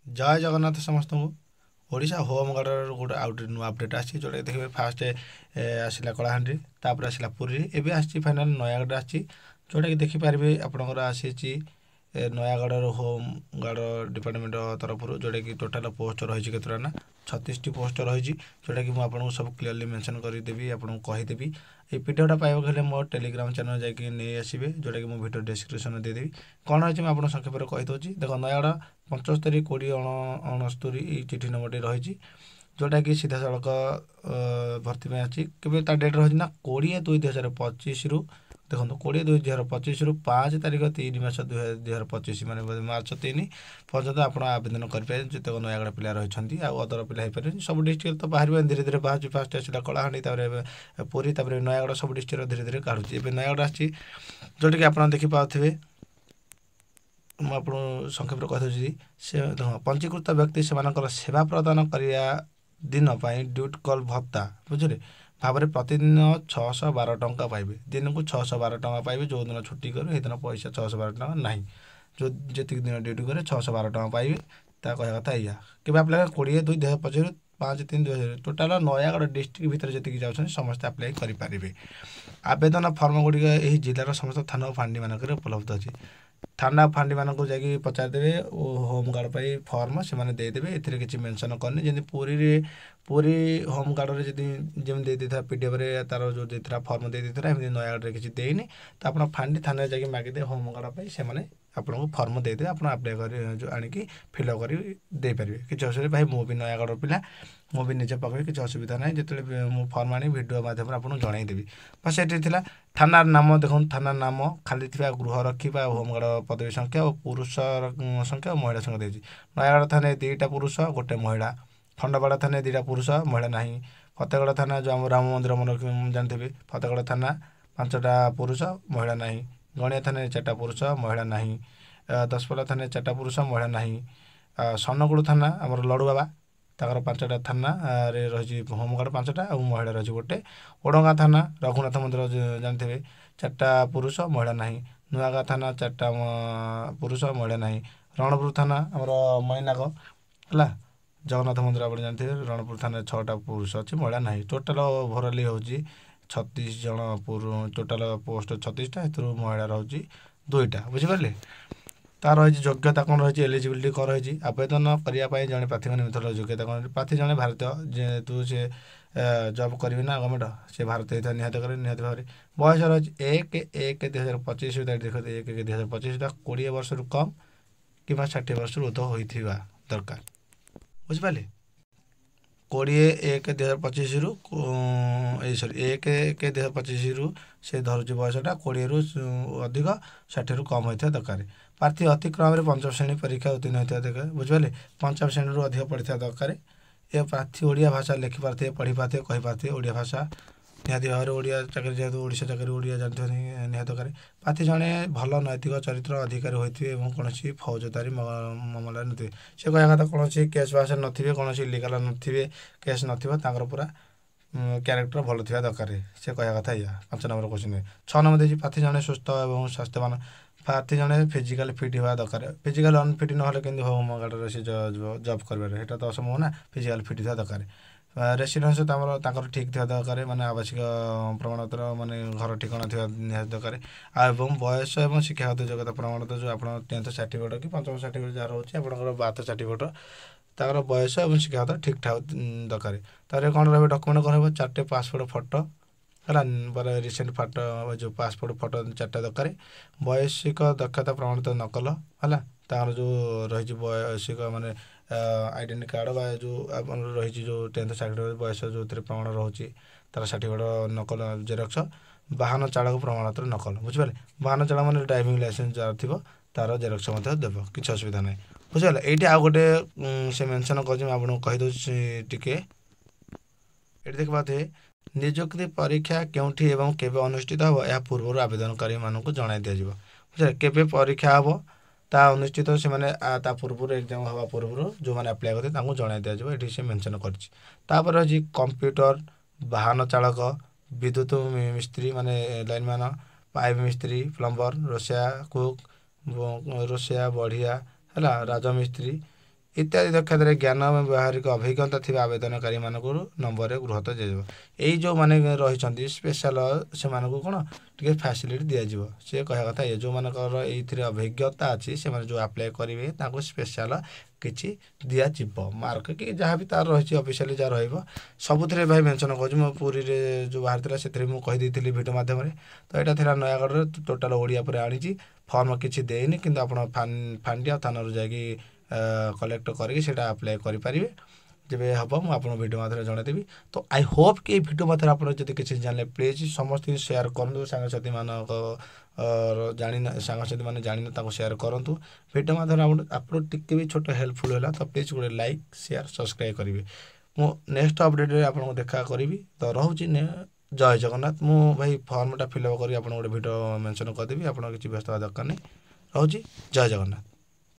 जय जगन्नाथ समस्त को ओडिशा होम गार्डर गोटे आउट नुआ अपडेट आसी जोटा देखिए फास्ट आसला कलाहांडी तापर आसला पुरी एवं आसी फाइनाल नयागढ़ आसी जोटा कि देखिपारे आपंकर आसी नयागढ़ होम गार्ड डिपार्टमेंट तरफ जोटा कि टोटाल पोस्ट रही केतटा ना 36टी पोस्ट रही जोटा कि मुझे सब क्लीयरली मेंशन करदेवी आपको कहीदेवी ये भिडियोटा पाइबा हेल्ले मो टेलीग्राम चैनल जाकि नहीं आसबे जोटा कि मुझे भिडियो डिस्क्रिप्शन देदेवी कौन अच्छी मुझे संक्षेप कहीदे देख नयागढ़ 75 20 69 चिठी नंबर रही जोटा कि सीधा सड़क भर्ती में अच्छी केवल डेट रही ना 20/2/2025 रु देखो 20/2/2025 रु 5 तारीख 3 मास 2025 मैंने मार्च 3 पर्यटन आप आवेदन करेंगे जितक नयागढ़ पिला रही अदर पिला हो पारे सब डिस्ट्रिक्ट तो बाहर धीरे धीरे बाहर फास्ट आसला कलाहांडी पुरी नयागढ़ सब डिस्ट्रिक्ट धीरे धीरे काढ़ुची ए नयागढ़ आसी जोटा कि आप देखिपारे मुझे संक्षेप कही से पंजीकृत व्यक्ति से सेवा प्रदान करने दिन ड्यूटी कल भत्ता बुझे भाव में प्रतिदिन 612 टंका पाइबे दिन को 612 टंका पाइबे जो दिन छुट्टी करें दिन पैसा 612 टंका ना जो जी दिन ड्यूटी करे 612 टंका पाइबे ता कह कथा या कि अप्लाई 20/2/2025 5/3/2000 टोटाल नयागढ़ डिस्ट्रिक्ट भितर जी जाऊँ समस्त अप्लाई करेंगे आवेदन फर्म गुड़िक यही जिलार समस्त थाना और फांडी मानक उपलब्ध अच्छी थाना फांडी मानक जाकि पचारदेवे होम गार्ड पर फर्म से देदेवे ए किसी मेंशन करनी जमी पूरी होम गार्ड जमी दे था पीडीएफ तार जो देता फर्म दे देता एमती नयागढ़ किसी देनी तो आप फांडी थाना जाकि मागिदे होम गार्ड पर से आपको फर्म देदेवे आप आप्लाय कर आणिकी फिलअप कर किसी असुविधा भाई मु भी नयागढ़ पिला मु भी निज पकड़ किसी असुविधा ना जो फर्म आनी भिडियो मध्यम आपको जनईदेवी बस ये थाना नाम देखो थाना नाम खाली गृह रखी होम गार्ड पदवी संख्या और पुरुष संख्या और महिला संख्या देती नयागढ़ थाना 2टा पुरुष 1 महिला खंडपाड़ा थाना 2टा पुरुष महिला ना फतेगढ़ थाना जो आम राम मंदिर मन जानते फतेगढ़ थाना 5टा पुरुष महिला ना गणिया थाना 4टा पुरुष महिला ना दसपल्ला थाना 4टा पुरुष महिला ना सन्नगुड़ थाना आमर लड़ू बाबा ताकर 5टा थाना रे रही होम गार्ड 5टा और महिला रही 1 ओडगाँ थाना रघुनाथ मंदिर जानते 4टा पुरुष महिला ना नुआगाँ थाना 4टा पुरुष महिला ना रणपुर थाना आमर मईनाग है जगन्नाथ मंदिर आप जानते रणपुर थाना 6टा पुरुष अच्छी महिला ना टोटाल ओभरअली हूँ 36 जन टोटाल पोस्ट 36टा महिला रही 2टा बुझिपारे तार रही योग्यता कौन रही एलिजिबिलिटी कौन रही आवेदन करने जड़े प्रार्थी निमित्त योग्यता कौन प्रार्थी जड़े भारतीय जेहेतु से जॉब करेंगे ना गवर्नमेंट से भारतीय निहत करें निहत भाव बयस रही 1/1/2025 देखते 1/1/2025 20 वर्ष रु कम कि 60 वर्ष ऊर्ध होता दरकार बुझिपारे 20/1/2025 रु सरी 1/1/2025 रु से धरुची बयसटा 20 रु अधिक 60 रु कम होता दरकार प्रार्थी अतिक्रम में 5म श्रेणी परीक्षा उत्तीर्ण होता दरकार बुझिपारे 5म श्रेणी रु अधिक पढ़ी दरकार ये प्रार्थी ओडिया भाषा लिखि पारे पढ़ी पारे कही पारे ओडिया भाषा निहत भाव में ओडिया चाकरी जेहतु ओडिशा चाकरी ओडिया जानते निहत दरकार प्रार्थी जड़े भल नैतिक चरित्र अधिकारी होते कौन फौजदारी मामला नुवे से कह कथा कौन केस बास नथिबे कौन इलिगाल नथिबे केस नथिबे पूरा क्यारेक्टर भल थिबा दरकार से कह कथा या 5 नंबर क्वेश्चन 6 नंबर देखिए प्रार्थी जड़े सुस्थ और स्वास्थ्यवान प्रार्थी जड़े फिजिकाली फिट होगा दरकार फिजिकाल अनफिट ना कि होम गार्ड से जॉब कर तो असंभव ना फिजिकाल फिट था दरकार रेसिडेन्स तो ठीक था दरकार माने आवासिक प्रमाणपत्र माने घर ठिकाना थी दरकार और बयस और शिक्षागत योग्यता प्रमाणपत्र जो आप 10th सर्टिफिकेट कि 5म सर्टिफिकेट जहाँ रोचे आप 12th सर्टिफिकेट तार बयस और शिक्षागत ठीक ठाक दरकार तार कौन रहा डॉक्यूमेंट कौन रहा 4टे पासपोर्ट फोटो है रिसेंट फोटो जो पासपोर्ट फोटो 4टा दरकार वयस्क दक्षता प्रमाणित नकल है तार जो रही वयस्क माने आइडेंटी कार्ड बा जो रही जो 10th सर्टिफिकेट बयस जो प्रमाण रोचे तार सर्टिफिकेट नकल जेरक्स वाहन चालक प्रमाणपत्र नकल बुझिपारे वाहन चालक मैंने ड्राइविंग लाइसेंस जहाँ थी तार जेरक्स देव किसी असुविधा ना बुझिगला ये आउ गोटे से मेंशन कर टिके ये देख पाते नियुक्ति परीक्षा केउठी एवं केबे अनुष्ठित हो यह पूर्व आवेदनकारी मानक जणाई दिया बुझे केबे परीक्षा हम ता अनुष्ठित से माने ता पूर्व एग्जाम हवा पूर्व जो मैंने अप्लाई करते जणाई दिया ये से मेंशन कर रही कंप्यूटर वाहन चालक विद्युत मिस्त्री माने लाइनमैन पाइप मिस्त्री प्लम्बर रोसिया कुक रोसिया बढ़िया है राजमिस्त्री ଇତ୍ୟାଦି ଦକ୍ଷତାରେ ଜ୍ଞାନ ଏବଂ ବ୍ୟବହାରିକ ଅଭିଜ୍ଞତା ଥିବା ଆବେଦନକାରୀମାନଙ୍କୁ ନମ୍ବରରେ ଗୃହତ ଦିଆଯିବ। ଏଇ ଯେଉଁମାନେ ରହିଛନ୍ତି ସ୍ପେଶାଲ ସେମାନଙ୍କୁ କ'ଣ ଟିକେ ଫ୍ୟାସିଲିଟି ଦିଆଯିବ। ସେ କହିବା କଥା ଏ ଯେଉଁମାନଙ୍କର ଏଇଥିରେ ଅଭିଜ୍ଞତା ଅଛି ସେମାନେ ଯେଉଁ ଆପ୍ଲାଏ କରିବେ ତାଙ୍କୁ ସ୍ପେଶାଲ କିଛି ଦିଆଯିବ ମାର୍କ କି ଯାହା ବି ତାର ରହିଛି ଅଫିସିଆଲି ଯାହା ରହିବ ସବୁଥିରେ ଭାଇ ମେନସନ୍ କରୁଛି। ମୋ ପୁରୀରେ ଯେଉଁ ବାହାରିଥିଲା ସେଥିରେ ମୁଁ କହିଦେଇଥିଲି ଭିଡ଼ିଓ ମାଧ୍ୟମରେ। ତ ଏଇଟା ଥିଲା ନୟାଗଡ଼ରେ ଟୋଟାଲ୍ ଓଡ଼ିଆ ପରେ ଆଣିଛି। ଫର୍ମ କିଛି ଦେଇନି କିନ୍ତୁ ଆପଣ ଫାଣ୍ଡି ଆଉ ଥାନାରୁ ଯାଇକି କଲେକ୍ଟ କରିକି ସେଇଟା ଆପ୍ଲାଏ କରିପାରିବେ। ଯେବେ ହେବ ମୁଁ ଆପଣଙ୍କୁ ଭିଡ଼ିଓ ମାଧ୍ୟମରେ ଜଣାଇଦେବି। ତ ଆଇ ହୋପ୍ କି ଏଇ ଭିଡ଼ିଓ ମାଧ୍ୟମରେ ଆପଣ ଯଦି କିଛି ଜାଣିଲେ ପ୍ଲିଜ୍ ସମସ୍ତଙ୍କୁ ସେୟାର କରନ୍ତୁ। ସାଙ୍ଗସାଥିମାନଙ୍କ ସାଙ୍ଗସାଥିମାନେ ଜାଣିନେ ତାଙ୍କୁ ସେୟାର କରନ୍ତୁ। ଭିଡ଼ିଓ ମାଧ୍ୟମରେ ଆପଣ ଟିକେ ବି ଛୋଟ ହେଲ୍ପଫୁଲ୍ ହେଲା ତ ପ୍ଲିଜ୍ ଗୋଟେ ଲାଇକ୍ ସେୟାର ସବସ୍କ୍ରାଇବ୍ କରିବେ। ମୁଁ ନେକ୍ସଟ ଅପଡ଼େଟ୍ରେ ଆପଣଙ୍କୁ ଦେଖା କରିବି। ତ ରହୁଛି ଜୟ ଜଗନ୍ନାଥ। ମୁଁ ଭାଇ ଫର୍ମଟା ଫିଲ୍ଅପ୍ କରି ଆପଣଙ୍କୁ ଗୋଟେ ଭିଡ଼ିଓ ମେନସନ୍ କରିଦେବି। ଆପଣ କିଛି ବ୍ୟସ୍ତ ହେବା ଦରକାର ନାହିଁ। ରହୁଛି ଜୟ ଜଗନ୍ନାଥ।